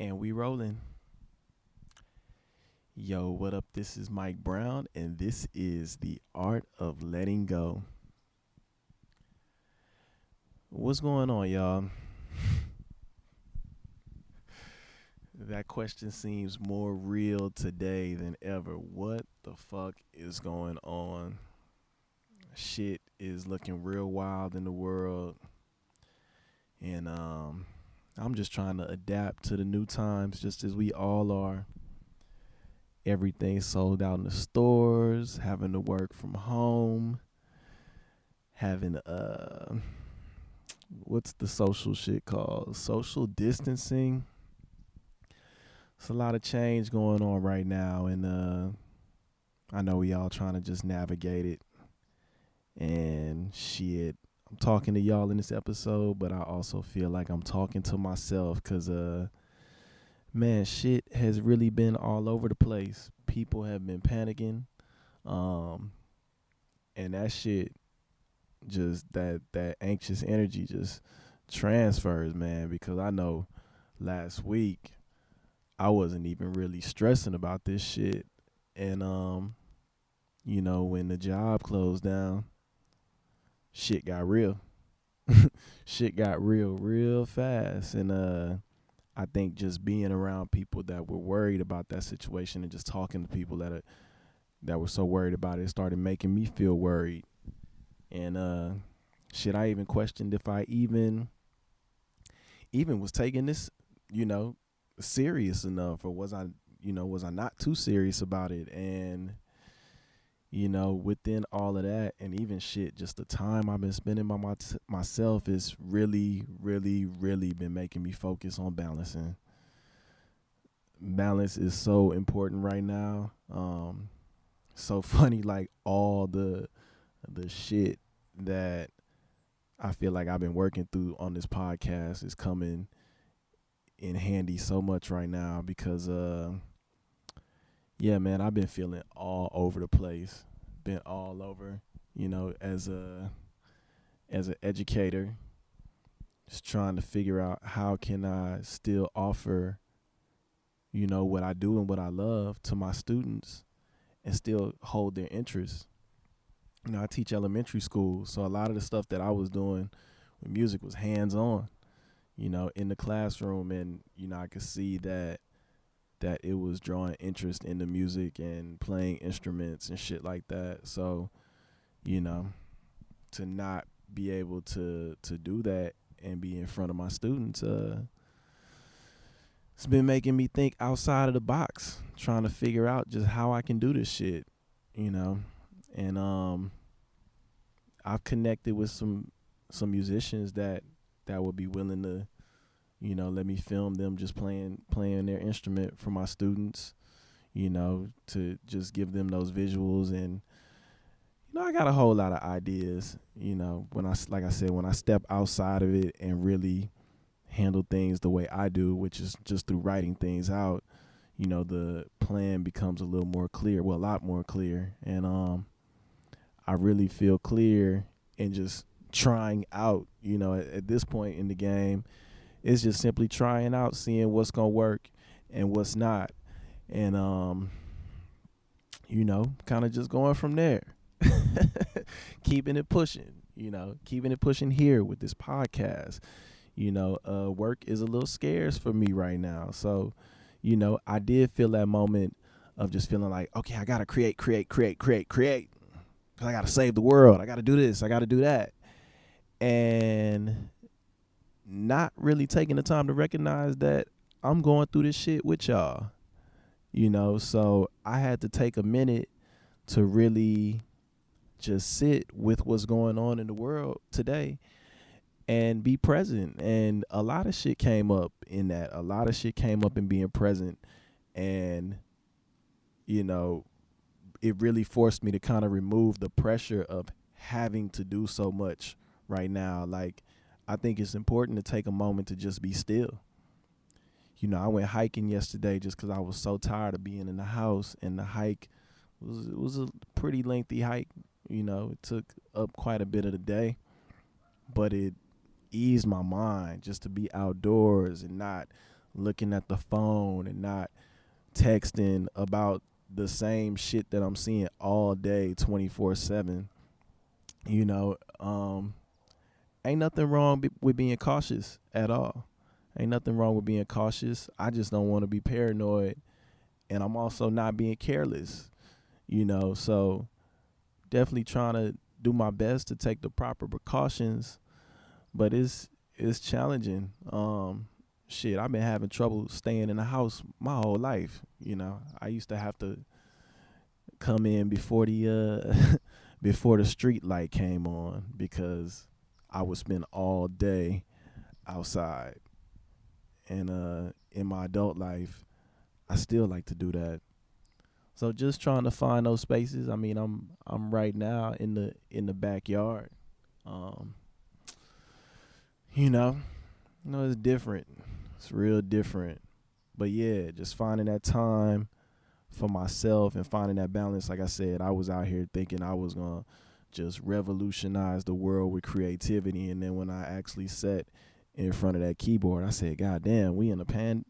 And we rolling. Yo, what up? This is Mike Brown, and this is the Art of Letting Go. What's going on, y'all? That question seems more real today than ever. What the fuck is going on? Shit is looking real wild in the world, and I'm just trying to adapt to the new times, just as we all are. Everything sold out in the stores, having to work from home, having what's the social shit called? Social distancing. It's a lot of change going on right now, and I know we all trying to just navigate it. And shit, I'm talking to y'all in this episode, but I also feel like I'm talking to myself because man, shit has really been all over the place. People have been panicking, um, and that shit just that anxious energy just transfers, man. Because I know last week I wasn't even really stressing about this shit, and when the job closed down, shit got real. Shit got real fast, and I think just being around people that were worried about that situation and just talking to people that were so worried about it started making me feel worried. And shit, I even questioned if I even was taking this, serious enough, or was I not too serious about it? And within all of that, and even shit, just the time I've been spending by myself is really been making me focus on balancing. Balance is so important right now. So funny, like all the shit that I feel like I've been working through on this podcast is coming in handy so much right now because yeah, man, I've been feeling all over the place. Been all over, as an educator, just trying to figure out how can I still offer, what I do and what I love to my students and still hold their interest. I teach elementary school, so a lot of the stuff that I was doing with music was hands on, in the classroom, and I could see that it was drawing interest in the music and playing instruments and shit like that. So, to not be able to do that and be in front of my students, it's been making me think outside of the box, trying to figure out just how I can do this shit, and I've connected with some musicians that would be willing to, let me film them just playing their instrument for my students, to just give them those visuals. And I got a whole lot of ideas, when I step outside of it and really handle things the way I do, which is just through writing things out, the plan becomes a little more clear, well, a lot more clear. And I really feel clear in just trying out, at this point in the game, it's just simply trying out, seeing what's going to work and what's not. And, kind of just going from there, keeping it pushing, keeping it pushing here with this podcast. Work is a little scarce for me right now. So, I did feel that moment of just feeling like, okay, I got to create. I got to save the world. I got to do this. I got to do that. And not really taking the time to recognize that I'm going through this shit with y'all, so I had to take a minute to really just sit with what's going on in the world today and be present. And a lot of shit came up in that. A lot of shit came up in being present. And, it really forced me to kind of remove the pressure of having to do so much right now. Like, I think it's important to take a moment to just be still. I went hiking yesterday just because I was so tired of being in the house, and the hike was a pretty lengthy hike. It took up quite a bit of the day, but it eased my mind just to be outdoors and not looking at the phone and not texting about the same shit that I'm seeing all day 24/7. You know, ain't nothing wrong with being cautious at all. Ain't nothing wrong with being cautious. I just don't want to be paranoid, and I'm also not being careless, so definitely trying to do my best to take the proper precautions, but it's challenging. Shit, I've been having trouble staying in the house my whole life. I used to have to come in before the before the street light came on because I would spend all day outside. And in my adult life, I still like to do that. So just trying to find those spaces. I mean, I'm right now in the backyard. Um, you know, it's different. It's real different. But yeah, just finding that time for myself and finding that balance. Like I said, I was out here thinking I was gonna just revolutionize the world with creativity, and then when I actually sat in front of that keyboard, I said, "God damn, we in a pandemic."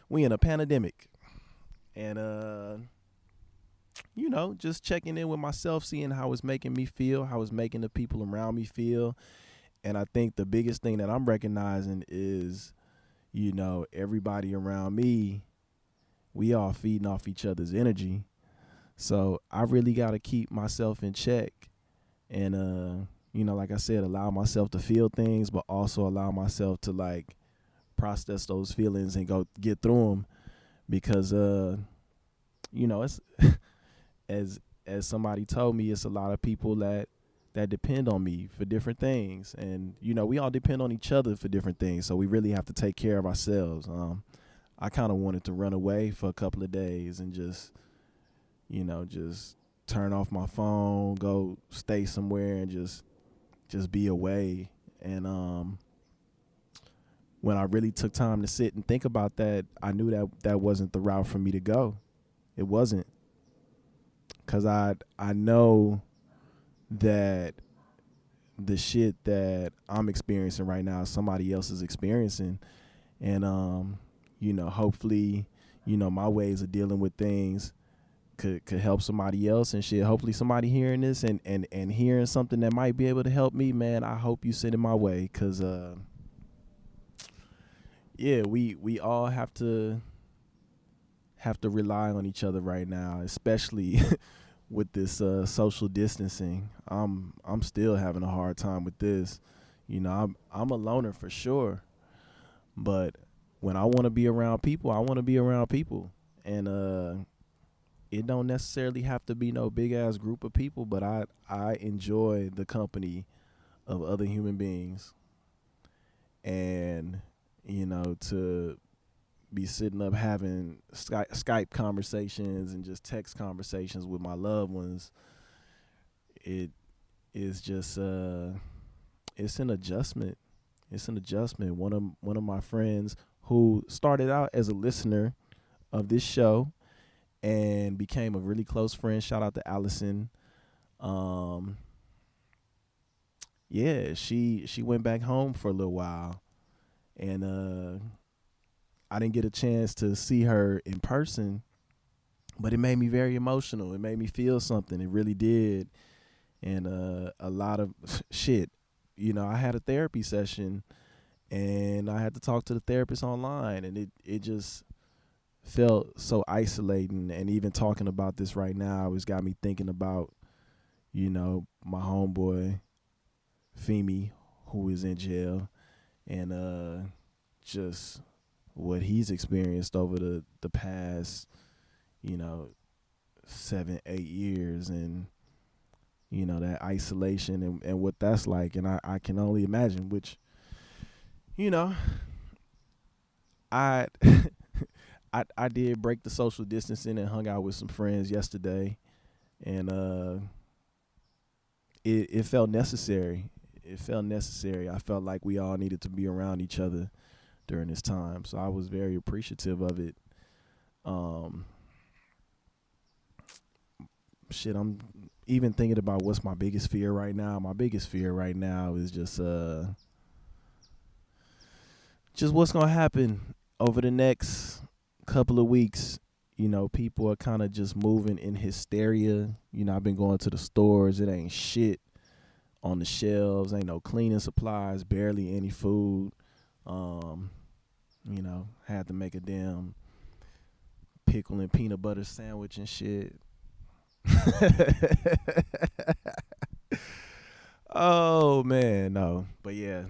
We in a pandemic, and just checking in with myself, seeing how it's making me feel, how it's making the people around me feel. And I think the biggest thing that I'm recognizing is, everybody around me, we all feeding off each other's energy. So I really got to keep myself in check and, like I said, allow myself to feel things, but also allow myself to like process those feelings and go get through them because, it's as somebody told me, it's a lot of people that depend on me for different things. And, we all depend on each other for different things. So we really have to take care of ourselves. I kind of wanted to run away for a couple of days and just turn off my phone, go stay somewhere and just be away. And when I really took time to sit and think about that, I knew that wasn't the route for me to go. It wasn't. 'Cause I know that the shit that I'm experiencing right now, somebody else is experiencing. And, hopefully, my ways of dealing with things could help somebody else and shit. Hopefully somebody hearing this and hearing something that might be able to help me, man, I hope you send it my way. 'Cause, yeah, we all have to rely on each other right now, especially with this social distancing. I'm still having a hard time with this. I'm a loner for sure, but when I want to be around people, I want to be around people, and it don't necessarily have to be no big ass group of people, but I enjoy the company of other human beings, and to be sitting up having Skype conversations and just text conversations with my loved ones, it is just it's an adjustment. It's an adjustment. One of my friends who started out as a listener of this show and became a really close friend. Shout out to Allison. Yeah, she went back home for a little while, and I didn't get a chance to see her in person, but it made me very emotional. It made me feel something. It really did. And a lot of shit. I had a therapy session and I had to talk to the therapist online, and it just felt so isolating. And even talking about this right now, it's got me thinking about, my homeboy, Femi, who is in jail, and just what he's experienced over the past, 7-8 years, and that isolation and what that's like. And I can only imagine, which I I did break the social distancing and hung out with some friends yesterday, and it felt necessary. It felt necessary. I felt like we all needed to be around each other during this time. So I was very appreciative of it. Shit, I'm even thinking about what's my biggest fear right now. My biggest fear right now is just what's gonna happen over the next couple of weeks. You know, people are kind of just moving in hysteria. You know, I've been going to the stores. It ain't shit on the shelves. Ain't no cleaning supplies. Barely any food. You know, had to make a damn pickle and peanut butter sandwich and shit. Oh man, no. But yeah,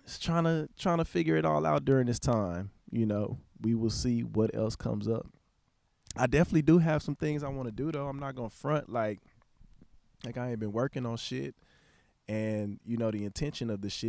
just trying to figure it all out during this time. You know, we will see what else comes up. I definitely do have some things I want to do though. I'm not gonna front like I ain't been working on shit. And you know, the intention of the shit